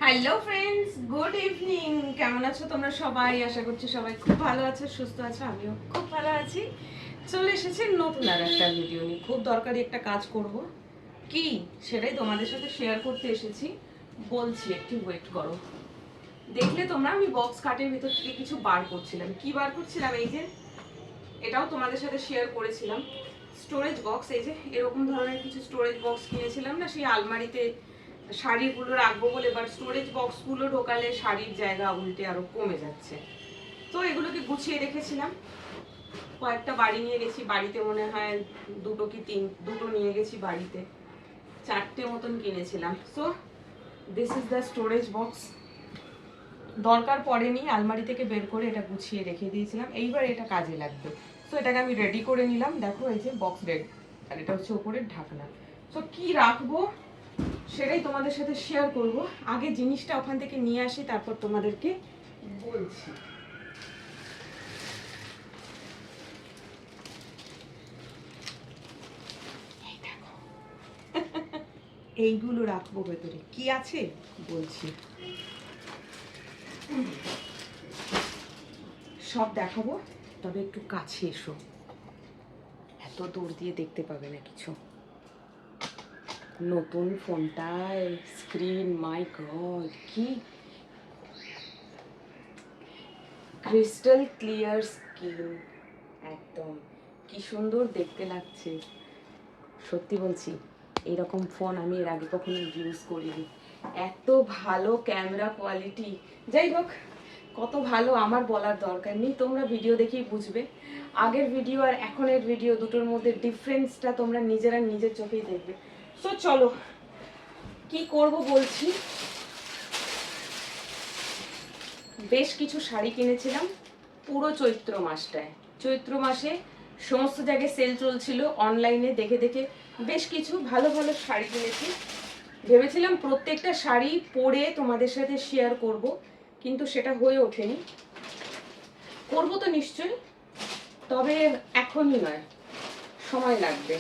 Hello friends, good evening. কেমন আছো তোমরা সবাই? আশা করছি সবাই খুব ভালো আছো, সুস্থ আছো। আমিও খুব ভালো আছি। চলে এসেছি নতুন আর একটা ভিডিও নিয়ে। খুব দরকারি একটা কাজ করব, কি সেটাই তোমাদের সাথে শেয়ার করতে এসেছি। বলছি একটু ওয়েট করো। দেখলে তোমরা, আমি বক্স কাটের ভিতর থেকে কিছু বার করছিলাম। কি বার করছিলাম? এই যে, এটাও তোমাদের সাথে শেয়ার করেছিলাম, স্টোরেজ বক্স। এই যে এরকম ধরনের কিছু স্টোরেজ বক্স কিনেছিলাম না, সেই আলমারিতে শাড়িগুলো রাখবো বলে। এবার স্টোরেজ বক্সগুলো ঢোকালে শাড়ির জায়গা উল্টে আরো কমে যাচ্ছে। তো এগুলোকে গুছিয়ে রেখেছিলাম। কয়েকটা বাড়ি নিয়ে গেছি, বাড়িতে মনে হয় দুটো নিয়ে গেছি বাড়িতে, 4টে মতন কিনেছিলাম। So this is the storage box. দরকার পড়েনি, আলমারি থেকে বের করে এটা গুছিয়ে রেখে দিয়েছিলাম। এইবার এটা কাজে লাগবে। সো এটাকে আমি রেডি করে নিলাম। দেখো এই যে বক্স রেডি, আর এটা হচ্ছে উপরের ঢাকনা। সো কি রাখবো সেটাই তোমাদের সাথে শেয়ার করব। আগে জিনিসটা ওখান থেকে নিয়ে আসি, তারপর তোমাদেরকে বলছি। এইগুলো রাখবো ভেতরে, কি আছে বলছি, সব দেখাবো। তবে একটু কাছে এসো, এত দূর দিয়ে দেখতে পাবে না কিছু। নতুন ফোনটায় স্ক্রিন, মাই গড, কি ক্রিস্টাল ক্লিয়ার স্কিন, একদম কি সুন্দর দেখতে লাগছে। সত্যি বলছি, এরকম ফোন আমি এর আগে কখনো ইউজ করিনি। এত ভালো ক্যামেরা কোয়ালিটি। যাই হোক, কত ভালো আমার বলার দরকার নেই, তোমরা ভিডিও দেখেই বুঝবে। আগের ভিডিও আর এখনের ভিডিও দুটোর মধ্যে ডিফারেন্সটা তোমরা নিজেরা নিজের চোখেই দেখবে। সো চলো কি করব বলছি। বেশ কিছু শাড়ি কিনেছিলাম পুরো চৈত্র মাসটায়। চৈত্র মাসে সমস্ত জায়গায় সেল চলছিল, অনলাইনে দেখে দেখে বেশ কিছু ভালো ভালো শাড়ি কিনেছি। ভেবেছিলাম প্রত্যেকটা শাড়ি পরে তোমাদের সাথে শেয়ার করব, কিন্তু সেটা হয়ে ওঠেনি। করব তো নিশ্চয়ই, তবে এখনই নয়, সময় লাগবে।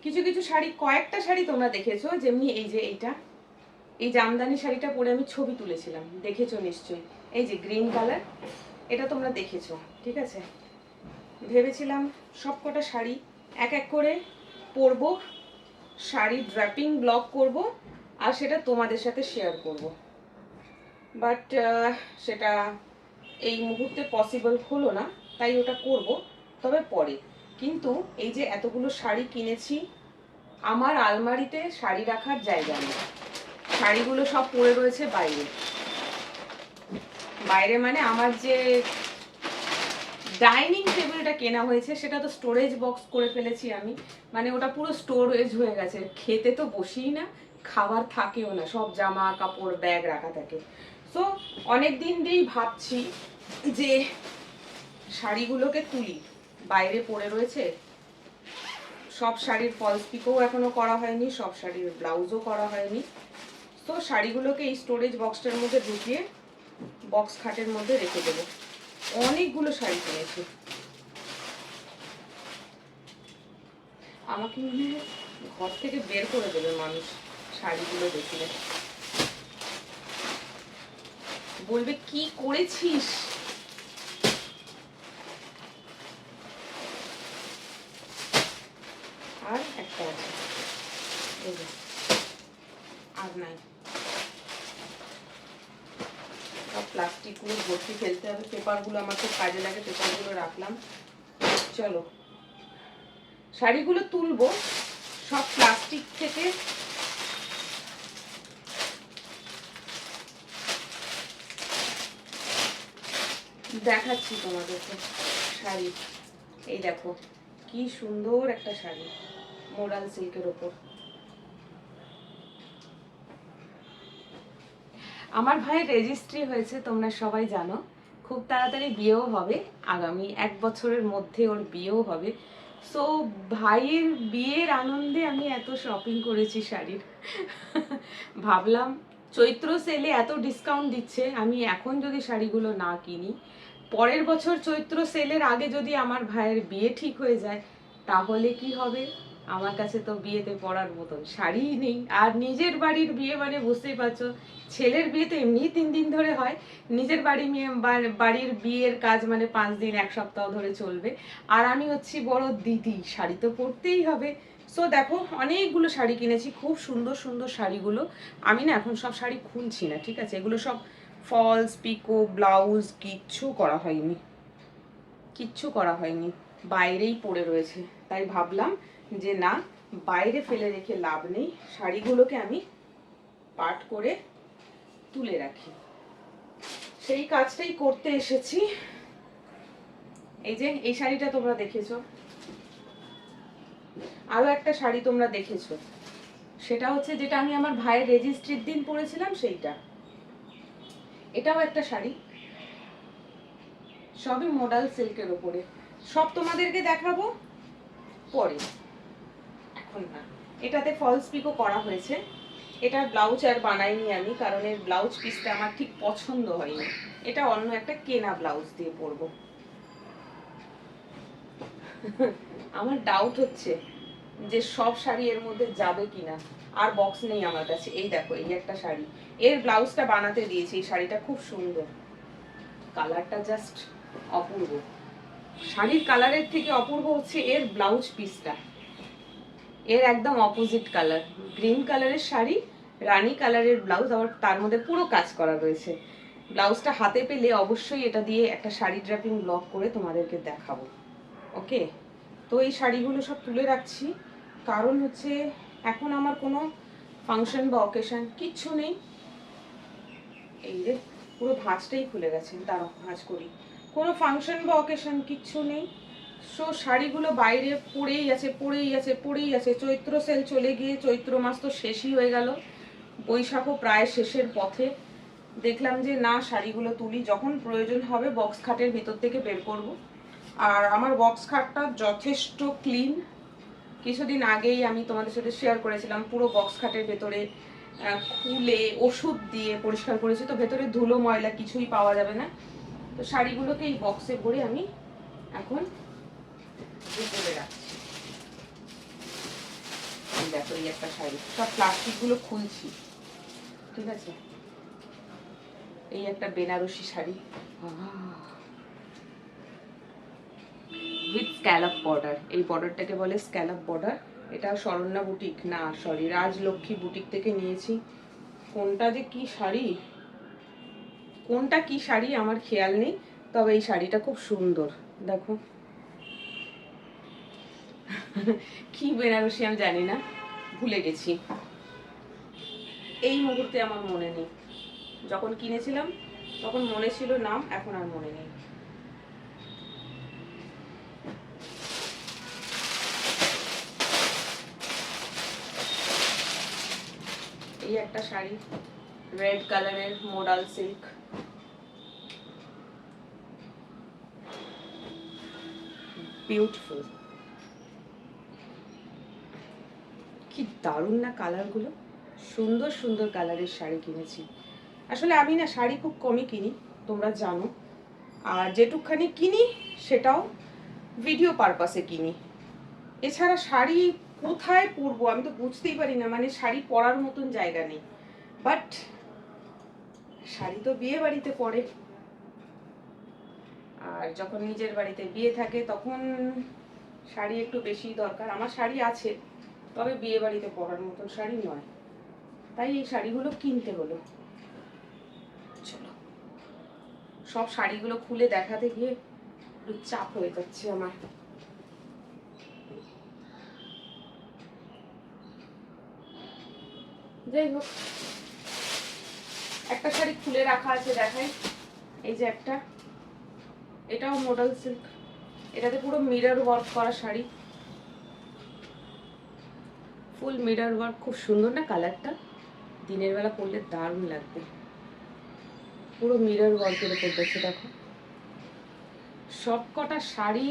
কিছু কিছু শাড়ি, কয়েকটা শাড়ি তোমরা দেখেছো, যেমনি এই যে এই জামদানি শাড়িটা পরে আমি ছবি তুলেছিলাম, দেখেছো নিশ্চয়ই। এই যে গ্রিন কালার, এটা তোমরা দেখেছো, ঠিক আছে। ভেবেছিলাম সবকটা শাড়ি এক এক করে পরবো, শাড়ি ড্র্যাপিং ব্লগ করব, আর সেটা তোমাদের সাথে শেয়ার করব। বাট সেটা এই মুহূর্তে পসিবল হলো না, তাই ওটা করব তবে পরে। কিন্তু এই যে এতগুলো শাড়ি কিনেছি, আমার আলমারিতে শাড়ি রাখার জায়গা নেই। শাড়িগুলো সব পড়ে রয়েছে বাইরে। বাইরে মানে আমার যে ডাইনিং টেবিলটা কেনা হয়েছে সেটা তো স্টোরেজ বক্স করে ফেলেছি আমি। মানে ওটা পুরো স্টোরেজ হয়ে গেছে। খেতে তো বসিই না, খাবার থাকেও না, সব জামা কাপড় ব্যাগ রাখা থাকে। সো অনেক দিন দিয়েই ভাবছি যে শাড়িগুলোকে তুলি, বাইরে পড়ে রয়েছে। সব শাড়ির ফলস পিকও এখনো করা হয়নি, সব শাড়ির ব্লাউজও করা হয়নি। তো শাড়িগুলোকে এই স্টোরেজ বক্সটার মধ্যে ঢুকিয়ে বক্স খাটের মধ্যে রেখে দেবো। অনেকগুলো শাড়ি কিনেছি। আমাকে মনে হয় ঘর থেকে বের করে দেবে মানুষ শাড়িগুলো দেখলে, বলবে কি করেছিস। আর একটা আছে, এই যে, আর নাই। সব প্লাস্টিকগুলো ভর্তি ফেলতে হবে। পেপারগুলো আমার খুব কাজে লাগে, পেপারগুলো রাখলাম। চলো শাড়িগুলো তুলবো সব প্লাস্টিক থেকে। দেখাচ্ছি তোমাদেরকে শাড়ি। এই দেখো কি সুন্দর একটা শাড়ি, মোরাল সিল্কের ওপর। আমার ভাইয়ের রেজিস্ট্রি হয়েছে, তোমরা সবাই জানো। খুব তাড়াতাড়ি বিয়েও হবে, আগামী 1 বছরের মধ্যে ওর বিয়েও হবে। সো ভাইয়ের বিয়ের আনন্দে আমি এত শপিং করেছি শাড়ির। ভাবলাম চৈত্র সেলে এত ডিসকাউন্ট দিচ্ছে, আমি এখন যদি শাড়িগুলো না কিনি, পরের বছর চৈত্র সেলের আগে যদি আমার ভাইয়ের বিয়ে ঠিক হয়ে যায়, তাহলে কি হবে? আমার কাছে তো বিয়েতে পরার মতন শাড়িই নেই। আর নিজের বাড়ির বিয়ে মানে বুঝতেই পারছো, ছেলের বিয়ে তো এমনি 3 দিন ধরে হয়, নিজের বাড়ির বিয়ের কাজ মানে 5 দিন 1 সপ্তাহ ধরে চলবে। আর আমি হচ্ছি বড় দিদি, শাড়ি তো পরতেই হবে। সো দেখো, অনেকগুলো শাড়ি কিনেছি, খুব সুন্দর সুন্দর শাড়িগুলো। আমি না এখন সব শাড়ি খুলছি না, ঠিক আছে? এগুলো সব ফলস, পিকো, ব্লাউজ কিচ্ছু করা হয়নি, কিচ্ছু করা হয়নি, বাইরেই পড়ে রয়েছে। তাই ভাবলাম যে না, বাইরে ফেলে রেখে লাভ নেই, শাড়িগুলোকে আমি পাট করে তুলে রাখি। সেই কাজটাই করতে এসেছি। এই যে এই শাড়িটা তোমরা দেখেছো, আরো একটা শাড়ি তোমরা দেখেছো, সেটা হচ্ছে যেটা আমি আমার ভাইয়ের রেজিস্ট্রির দিন পরেছিলাম সেইটা। এটাও একটা শাড়ি, সবই মডাল সিল্কের ওপরে। সব তোমাদেরকে দেখাবো পরে, এখন না। এটাতে ফলস পিকো করা হয়েছে। এটার ব্লাউজ আর বানাইনি আমি, কারণ এর ব্লাউজ পিসটা আমার ঠিক পছন্দ হয়নি। এটা অন্য একটা কেনা ব্লাউজ দিয়ে পরবো। আমার ডাউট হচ্ছে যে সব শাড়ি এর মধ্যে যাবে কিনা। আর বক্স নেই আমার কাছে। এই দেখো, এই একটা শাড়ি, এর ব্লাউজটা বানাতে দিয়েছি। এই শাড়িটা খুব সুন্দর, কালারটা জাস্ট অপূর্ব। শাড়ির কালারের থেকে অপূর্ব হচ্ছে এর ব্লাউজ পিসটা। এর একদম অপোজিট কালার, গ্রিন কালারের শাড়ি, রানী কালারের ব্লাউজ, আবার তার মধ্যে পুরো কাজ করা রয়েছে। ব্লাউজটা হাতে পেলে অবশ্যই এটা দিয়ে একটা শাড়ি ড্রাপিং ব্লগ করে তোমাদেরকে দেখাবো। ওকে, তো এই শাড়িগুলো সব তুলে রাখছি, কারণ হচ্ছে এখন আমার কোনো ফাংশন বা অকেশন কিচ্ছু নেই। এই যে পুরো ভাঁজটাই খুলে গেছে, দাঁড়াও ভাঁজ করি। কোনো ফাংশন বা অকেশন কিচ্ছু নেই। সো শাড়িগুলো বাইরে পড়েই আছে, পড়েই আছে, পড়েই আছে। চৈত্র সেল চলে গিয়ে চৈত্র মাস তো শেষই হয়ে গেল, বৈশাখও প্রায় শেষের পথে। দেখলাম যে না, শাড়িগুলো তুলি, যখন প্রয়োজন হবে বক্স খাটের ভিতর থেকে বের করব। আর আমার বক্স খাটটা যথেষ্ট ক্লিন। কিছুদিন আগেই আমি তোমাদের সাথে শেয়ার করেছিলাম, পুরো বক্স খাটের ভেতরে খুলে ওষুধ দিয়ে পরিষ্কার করেছি, তো ভেতরে ধুলো ময়লা কিছুই পাওয়া যাবে না। তো শাড়িগুলোকে এই বক্সে ভরে আমি এখন উপরে রাখছি। দেখো, এই একটা শাড়ি, সব প্লাস্টিক গুলো খুলছি, ঠিক আছে? এই একটা Banarasi sari with scallop border. এই বর্ডারটাকে বলে স্ক্যালপ বর্ডার। এটা শরণ্যা বুটিক না, সরি, রাজলক্ষ্মী বুটিক থেকে নিয়েছি। কোনটা যে কি শাড়ি, কোনটা কি শাড়ি আমার খেয়াল নেই, তবে এই শাড়িটা খুব সুন্দর। দেখো কি বেনারসি আমি জানি না, ভুলে গেছি, এই মুহূর্তে আমার মনে নেই। যখন কিনেছিলাম তখন মনে ছিল নাম, এখন আর মনে নেই। এই একটা শাড়ি, রেড কালারের মোডাল সিল্ক, বিউটিফুল। কি দারুণ না কালারগুলো, সুন্দর সুন্দর কালারের শাড়ি কিনেছি। আসলে আমি না শাড়ি খুব কমই কিনি, তোমরা জানো। আর যেটুকখানি কিনি সেটাও ভিডিও পারপাসে কিনি। এছাড়া শাড়ি কোথায় পরবো আমি তো বুঝতেই পারি না, মানে শাড়ি পরার মতন জায়গা নেই। বাট শাড়ি তো বিয়ে বাড়িতে পরে, আর যখন নিজের বাড়িতে বিয়ে থাকে তখন শাড়ি একটু বেশি দরকার। আমার শাড়ি আছে, তবে বিয়ে বাড়িতে পরার মতন শাড়ি নয়, তাই এই শাড়িগুলো কিনতে হলো। চলো, সব শাড়িগুলো খুলে দেখাতে গিয়ে একটু চাপ হয়ে যাচ্ছে আমার। যাই হোক, একটা শাড়ি খুলে রাখা আছে, দেখাই। এই যে একটা, এটাও মডেল সিল্ক, এটাতে পুরো মিরর ওয়ার্ক করা শাড়ি, ফুল মিরর ওয়ার্ক, খুব সুন্দর না কালারটা, দিনের বেলা পরলে দারুণ লাগবে। পুরো মিরর ওয়ার্কের উপর দেখছে, দেখো সব কটা শাড়ি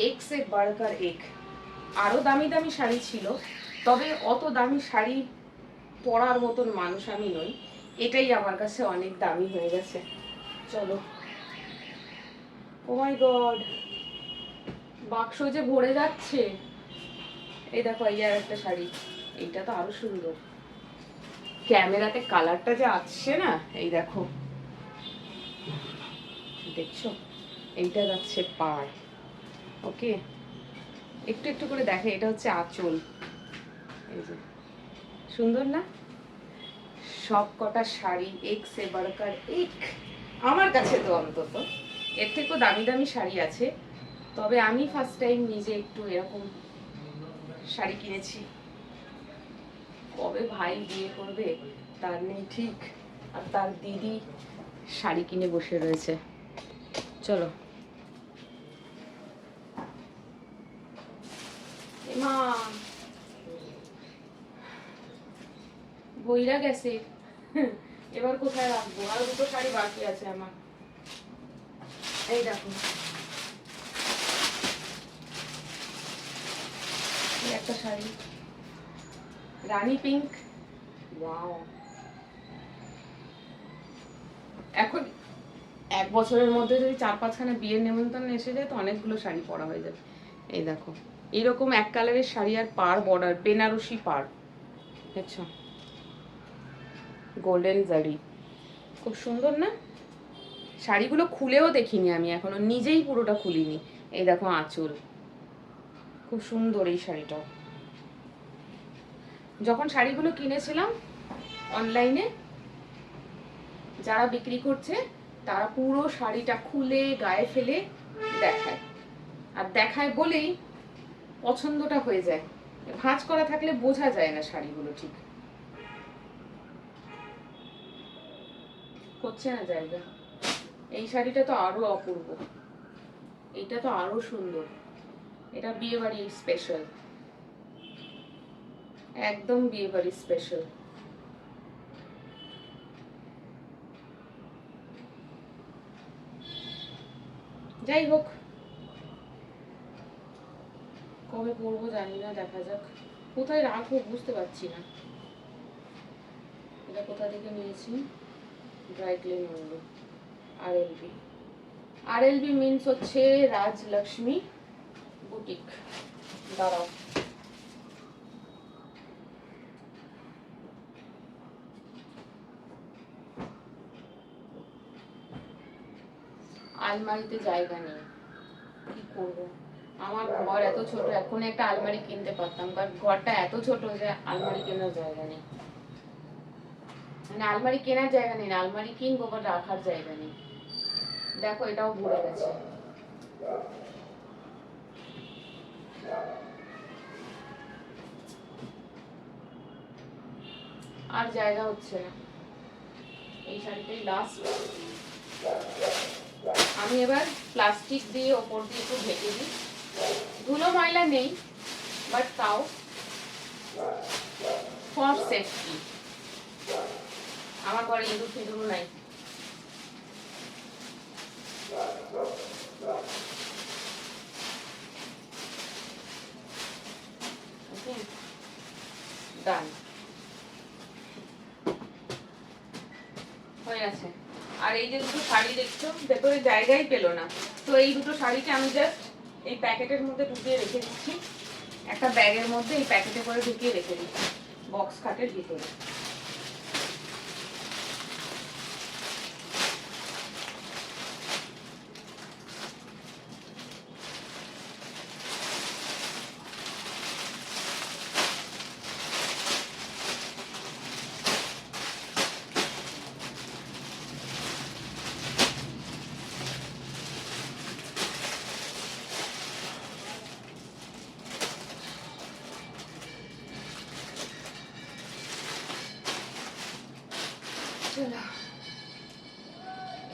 এক সে বাড়কার এক। আরো দামি দামি শাড়ি ছিল, তবে অত দামি শাড়ি পরার মতন মানুষ আমি নই, এটাই আমার কাছে অনেক দামি হয়ে গেছে। চলো, ও মাই গড, বাক্স যে ভরে যাচ্ছে। এই দেখো, এই আর একটা শাড়ি, এইটা তো আরো সুন্দর। ক্যামেরাতে কালারটা যে আসছে না, এই দেখো, দেখছো, এইটা যাচ্ছে পার। ওকে, একটু একটু করে দেখে, এটা হচ্ছে আঁচল। এই যে সুন্দর না? সব কটা শাড়ি এক সে বাড়কার এক, আমার কাছে তো অন্তত। এর থেকেও দামি দামি শাড়ি আছে, তবে আমি ফার্স্ট টাইম নিজে একটু এরকম শাড়ি কিনেছি। কবে ভাই বিয়ে করবে তার নেই ঠিক, আর তার দিদি শাড়ি কিনে বসে রয়েছে। চলো, মা বইরা গেছে, এবার কোথায় রাখবো? আর দুটো শাড়ি বাকি আছে আমার। এই দেখো, একটা শাড়ি রানী পিঙ্ক, ওয়াও। এখন 1 বছরের মধ্যে যদি 4-5খানা বিয়ের নেমন্তন্ন এসে যায় তো অনেকগুলো শাড়ি পরা হয়ে যাবে। এই দেখো, এরকম এক কালারের শাড়ি আর পার বর্ডার, বেনারসি পার, দেখছো, গোল্ডেন জারি, খুব সুন্দর না? শাড়িগুলো খুলেও দেখিনি আমি এখনো, নিজেই পুরোটা খুলিনি। এই দেখো আঁচল, খুব সুন্দর এই শাড়িটা। যখন শাড়িগুলো কিনেছিলাম অনলাইনে, যারা বিক্রি করছে তারা পুরো শাড়িটা খুলে গায়ে ফেলে দেখায়, আর দেখায় বলেই পছন্দটা হয়ে যায়। ভাঁজ করা থাকলে বোঝা যায় না শাড়িগুলো ঠিক। হচ্ছে না জায়গা। এই শাড়িটা তো আরো অপূর্ব, এইটা তো আরো সুন্দর। এটা বিয়ে বাড়ি স্পেশাল, একদম বিয়ে বাড়ি স্পেশাল। যাই হোক, কবে পরবো জানি না, দেখা যাক। কোথায় রাখবো বুঝতে পারছি না। এটা কোথা থেকে নিয়েছি? ড্রাই ক্লিন হলো, আরএলবি। আরএলবি মিন্স হচ্ছে রাজলক্ষ্মী বুটিক। দাঁড়াও, আলমারিতে জায়গা নেই, কি করবো? আমার ঘর এত ছোট, এখন একটা আলমারি কিনতে পারতাম, বাট ঘরটা এত ছোট যে আলমারি কেনার জায়গা নেই। মানে আলমারি কেনার জায়গা নেই না, আলমারি কিনবো বাট রাখার জায়গা নেই। দেখো, এটাও ভরে গেছে। আর জায়গা হচ্ছে না। এই শাড়িটাই লাস্ট। আমি এবার প্লাস্টিক দিয়ে ওপর দিয়ে একটু ঢেকে দিই। ধুলো ময়লা নেই, বাট তাও ফর সেফটি। আমার ঘরে ইঁদুর ফিঁদুরও নাই। ডান হয়ে আছে। আর এই যে দুটো শাড়ি দেখছো, ভেতরে জায়গাই পেলো না, তো এই দুটো শাড়িকে আমি জাস্ট এই প্যাকেটের মধ্যে ঢুকিয়ে রেখে দিচ্ছি। একটা ব্যাগের মধ্যে এই প্যাকেটে করে ঢুকিয়ে রেখে দিচ্ছি, বক্স খাটের ভিতরে।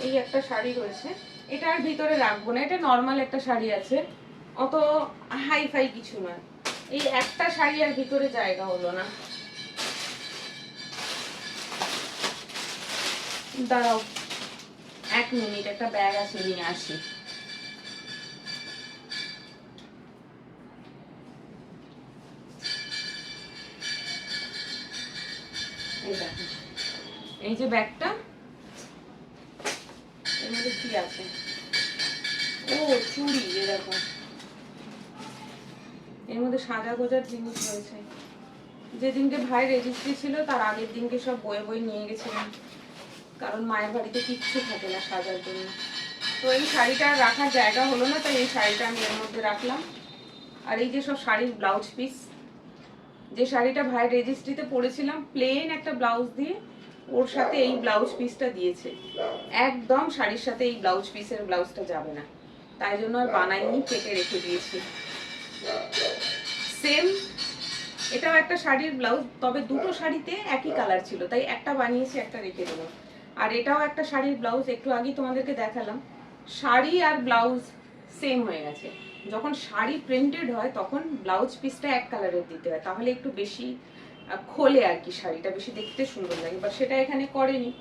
এই একটা শাড়ি রয়েছে, এটা আর ভিতরে রাখবো না, এটা নর্মাল একটা শাড়ি আছে, অত হাই ফাই কিছু নয়। এই একটা শাড়ি আর ভিতরে জায়গা হলো না। দাঁড়াও, এক মিনিট, একটা ব্যাগ আছে নিয়ে আসি। এই দেখো, এই যে ব্যাগটা, এর মধ্যে কি আছে? ও চুড়ি, এরকম এর মধ্যে সাজা গোজার জিনিস রয়েছে। যেদিনকে ভাই রেজিস্ট্রি ছিল তার আগের দিনকে সব বয়ে বয়ে নিয়ে গেছিলাম, কারণ মায়ের বাড়িতে কিচ্ছু থাকে না সাজার জন্য। তো এই শাড়িটা রাখার জায়গা হলো না, তাই এই শাড়িটা আমি এর মধ্যে রাখলাম। আর এই যে সব শাড়ির ব্লাউজ পিস, যে শাড়িটা ভাই রেজিস্ট্রিতে পরেছিলাম প্লেন একটা ব্লাউজ দিয়ে, ওর সাথে এই ব্লাউজ পিসটা দিয়েছে। একদম শাড়ির সাথে এই ব্লাউজ পিসের ব্লাউজটা যাবে না, তাই জন্য আর বানাইনি, কেটে রেখে দিয়েছি। সেম এটাও একটা শাড়ির ব্লাউজ, তবে দুটো শাড়িতে একই কালার ছিল, তাই একটা বানিয়েছি, একটা রেখে দেবো। আর এটাও একটা শাড়ির ব্লাউজ, একটু আগে তোমাদেরকে দেখালাম। শাড়ি আর ব্লাউজ সেম হয়ে গেছে। যখন শাড়ি প্রিন্টেড হয় তখন ব্লাউজ পিসটা এক কালারের দিতে হয়, তাহলে একটু বেশি খোলে আর কি, শাড়িটা বেশি দেখতে সুন্দর লাগে। বাট সেটা এখানে করেনি,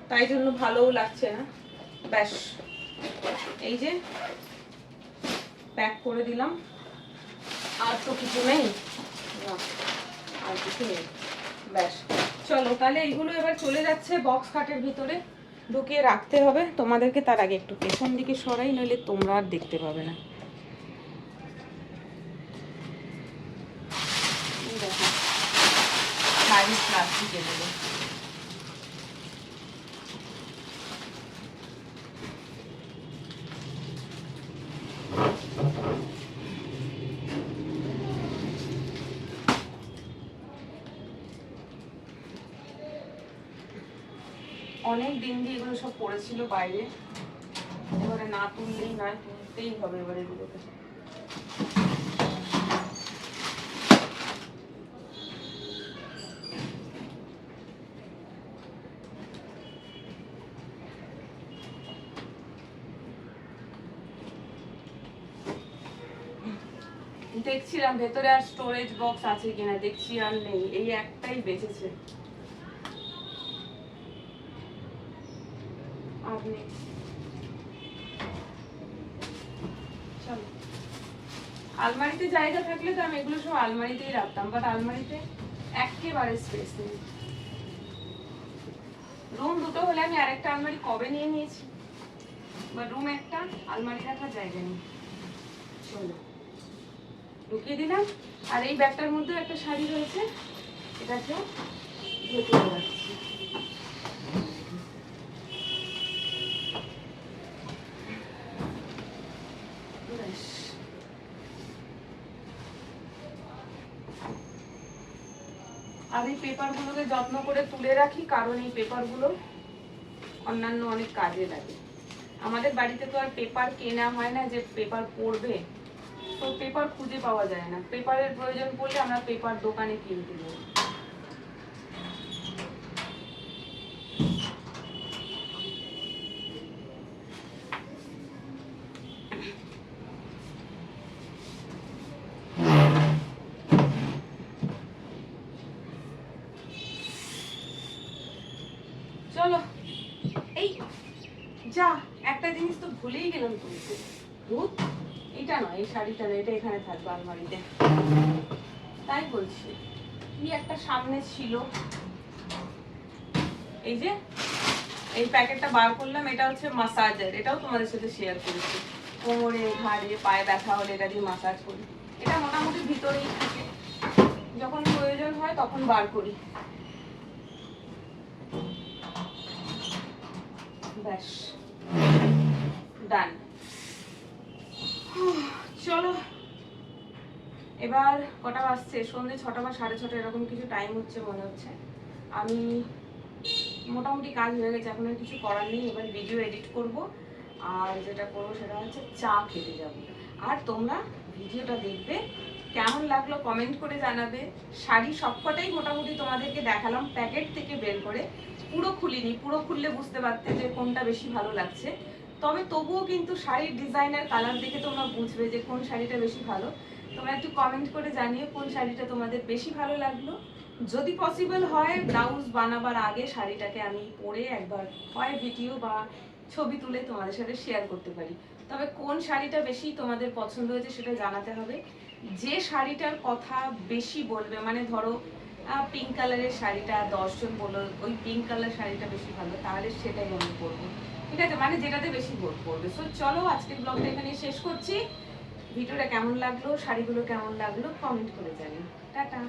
তাই জন্য ভালোও লাগছে না। ব্যাস, এই যে প্যাক করে দিলাম। আর তো কিছু নেই, আর কিছু নেই। ব্যাস, চলো তাহলে এইগুলো এবার চলে যাচ্ছে বক্স কাটের ভিতরে, ঢুকিয়ে রাখতে হবে। তোমাদেরকে তার আগে একটু পেছন দিকে সরাই, নইলে তোমরা আর দেখতে পাবে না। দেখো, শাড়ি প্লাস্টিকে দেবো। অনেক দিন দিয়ে এগুলো সব পড়েছিল বাইরে, এবারে না তুললেই নয়, তুলতেই হবে এবারে এগুলোকে। দেখছিলাম ভেতরে আর স্টোরেজ বক্স আছে কিনা, দেখছি আর নেই, এই একটাই বেঁচেছে, আর নেই। চলো, আলমারিতে জায়গা থাকলে তো আমি এগুলো সব আলমারিতেই রাখতাম, বাট আলমারিতে একেবারে স্পেস নেই। রুম দুটো হলে আমি আরেকটা আলমারি কবে নিয়ে নিয়েছি, বা রুম একটা, আলমারি রাখার জায়গা নেই। চলো, ঢুকিয়ে দিলাম। আর এই ব্যাগটার মধ্যে একটা শাড়ি রয়েছে, এটাকে ঢুকিয়ে রাখছি। আর এই পেপারগুলোকে যত্ন করে তুলে রাখি, কারণ এই পেপারগুলো অন্যান্য অনেক কাজে লাগে। আমাদের বাড়িতে তো আর পেপার কেনা হয় না যে পেপার পড়বে, তো পেপার খুঁজে পাওয়া যায় না। পেপারের প্রয়োজন পড়লে আমরা পেপার দোকানে কিনতে যাই। চলো, এই যা, একটা জিনিস তো ভুলেই গেলাম তুলতে। ভূত, এটা নয়, এই শাড়িটা নয়, এটা এখানে থাকবে আলমারিতে। তাই বলছি, কি একটা সামনে ছিল, এই যে এই প্যাকেটটা বার করলাম, এটা হচ্ছে মাসাজার। এটাও তোমাদের সাথে শেয়ার করেছি, কোমরে ঘাড়ে পায়ে ব্যথা হলে এটা দিয়ে মাসাজ করি। এটা মোটামুটি ভিতরেই থাকে, যখন প্রয়োজন হয় তখন বার করি। ব্যাস, ডান। চলো, এবার কটা বাজছে? সন্ধ্যে 6টা বা 6:30 এরকম কিছু টাইম হচ্ছে মনে হচ্ছে। আমি মোটামুটি কাজ হয়ে গেছে, এখন আর কিছু করার নেই। এবার ভিডিও এডিট করব, আর যেটা করবো সেটা হচ্ছে চা খেতে যাব। আর তোমরা ভিডিওটা দেখবে, কেমন লাগলো কমেন্ট করে জানাবে। শাড়ি সবকটাই মোটামুটি তোমাদেরকে দেখালাম প্যাকেট থেকে বের করে, পুরো খুলিনি। পুরো খুললে বুঝতে পারতে যে কোনটা বেশি ভালো লাগছে। তবে তবুও কিন্তু শাড়ির ডিজাইন আর কালার দেখে তোমরা বুঝবে যে কোন শাড়িটা বেশি ভালো। তোমরা একটু কমেন্ট করে জানিও কোন শাড়িটা তোমাদের বেশি ভালো লাগলো। যদি পসিবল হয় ব্লাউজ বানাবার আগে শাড়িটাকে আমি পরে একবার হয় ভিডিও বা ছবি তুলে তোমাদের সাথে শেয়ার করতে পারি। তবে কোন শাড়িটা বেশি তোমাদের পছন্দ হয়েছে সেটা জানাতে হবে। যে শাড়িটার কথা বেশি বলবে, মানে ধরো পিঙ্ক কালারের শাড়িটা 10 জন বললো ওই পিঙ্ক কালার শাড়িটা বেশি ভালো, তাহলে সেটাই আমি পরবো, ঠিক আছে, মানে যেটাতে বেশি ভোট পড়বে। সো চলো আজকের ব্লগটা এখানে শেষ করছি। ভিডিওটা কেমন লাগলো, শাড়িগুলো কেমন লাগলো কমেন্ট করে জানিও। টাটা।